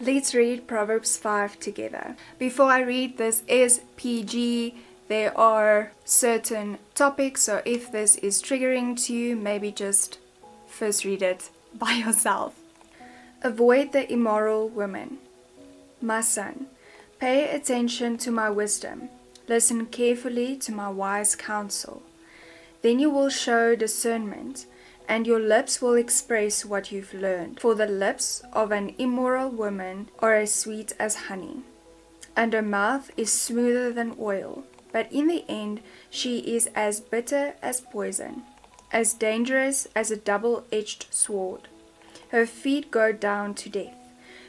Let's read Proverbs 5 together. Before I read, this is PG. There are certain topics, so if this is triggering to you, maybe just first read it by yourself. Avoid the immoral woman. My son, pay attention to my wisdom. Listen carefully to my wise counsel. Then you will show discernment, and your lips will express what you've learned. For the lips of an immoral woman are as sweet as honey, and her mouth is smoother than oil. But in the end she is as bitter as poison, as dangerous as a double-edged sword. Her feet go down to death.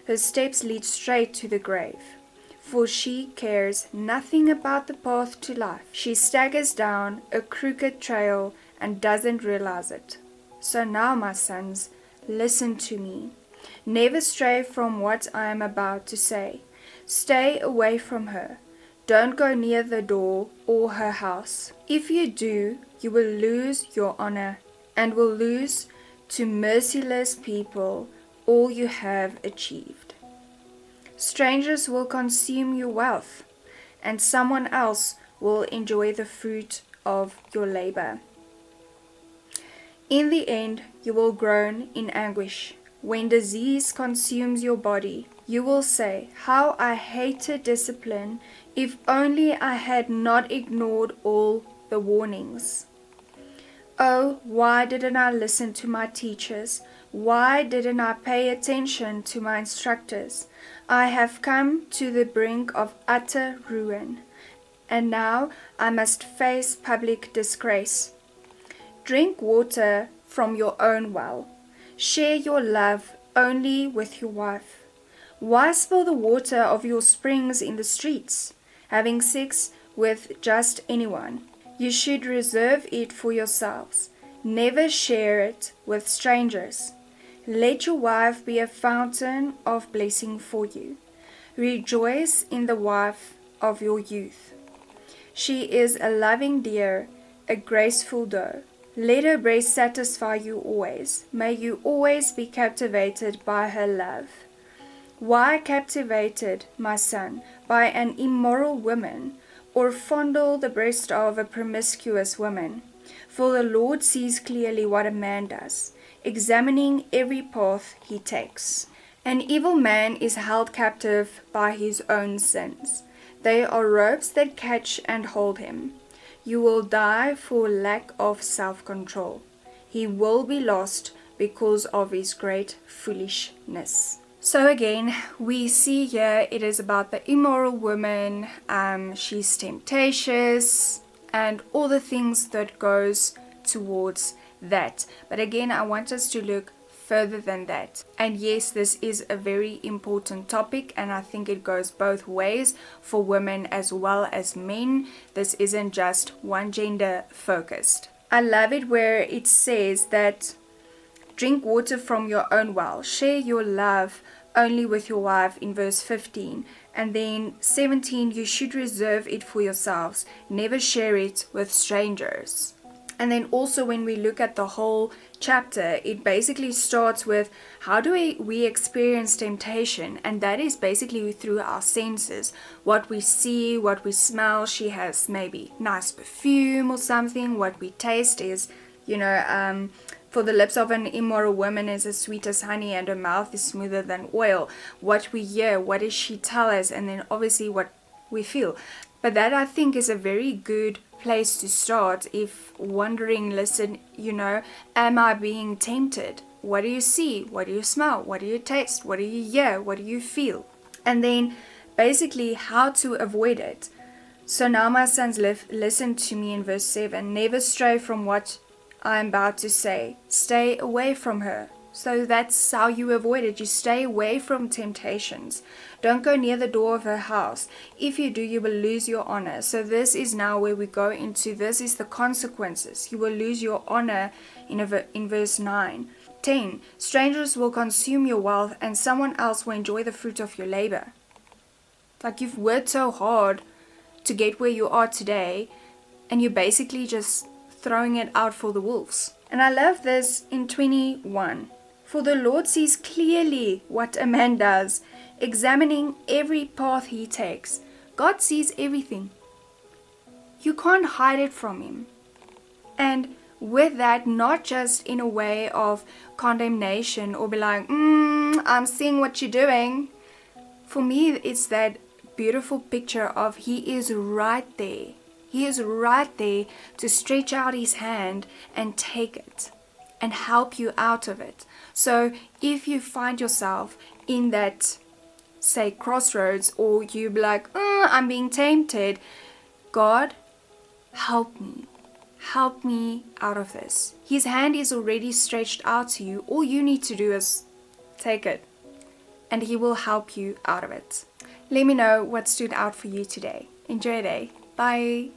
Her steps lead straight to the grave. For she cares nothing about the path to life. She staggers down a crooked trail and doesn't realize it. So now, my sons, listen to me. Never stray from what I am about to say. Stay away from her. Don't go near the door or her house. If you do, you will lose your honor and will lose to merciless people all you have achieved. Strangers will consume your wealth, and someone else will enjoy the fruit of your labor. In the end, you will groan in anguish. When disease consumes your body, you will say, "How I hated discipline! If only I had not ignored all the warnings. Oh, why didn't I listen to my teachers? Why didn't I pay attention to my instructors? I have come to the brink of utter ruin, and now I must face public disgrace. Drink water from your own well. Share your love only with your wife. Why spill the water of your springs in the streets, having sex with just anyone? You should reserve it for yourselves. Never share it with strangers. Let your wife be a fountain of blessing for you. Rejoice in the wife of your youth. She is a loving deer, a graceful doe. Let her breast satisfy you always. May you always be captivated by her love. Why captivated, my son, by an immoral woman, or fondle the breast of a promiscuous woman? For the Lord sees clearly what a man does, examining every path he takes. An evil man is held captive by his own sins. They are ropes that catch and hold him. You will die for lack of self-control. He will be lost because of his great foolishness. So again, we see here it is about the immoral woman. She's temptatious and all the things that goes towards that. But again, I want us to look further than that. And yes, this is a very important topic, and I think it goes both ways for women as well as men. This isn't just one gender focused. I love it where it says that drink water from your own well, share your love only with your wife in verse 15, and then 17, you should reserve it for yourselves, never share it with strangers. And then also when we look at the whole chapter, it basically starts with how do we experience temptation, and that is basically through our senses, what we see, what we smell. She has maybe nice perfume or something. What we taste is, for the lips of an immoral woman is as sweet as honey, and her mouth is smoother than oil. What we hear, what does she tell us, and then obviously what we feel. But that, I think, is a very good place to start if wondering, listen, am I being tempted? What do you see? What do you smell? What do you taste? What do you hear? What do you feel? And then basically how to avoid it. So now, my sons, listen to me in verse 7. Never stray from what I am about to say. Stay away from her. So that's how you avoid it. You stay away from temptations. Don't go near the door of her house. If you do, you will lose your honor. So this is now where we go into, this is the consequences. You will lose your honor in verse 9. 10. Strangers will consume your wealth, and someone else will enjoy the fruit of your labor. Like, you've worked so hard to get where you are today, and you're basically just throwing it out for the wolves. And I love this in 21. For the Lord sees clearly what a man does, examining every path he takes. God sees everything. You can't hide it from him. And with that, not just in a way of condemnation or be like, I'm seeing what you're doing. For me, it's that beautiful picture of he is right there. He is right there to stretch out his hand and take it and help you out of it. So if you find yourself in that, say, crossroads, or you be like, I'm being tempted, God, help me. Help me out of this. His hand is already stretched out to you. All you need to do is take it, and he will help you out of it. Let me know what stood out for you today. Enjoy your day. Bye.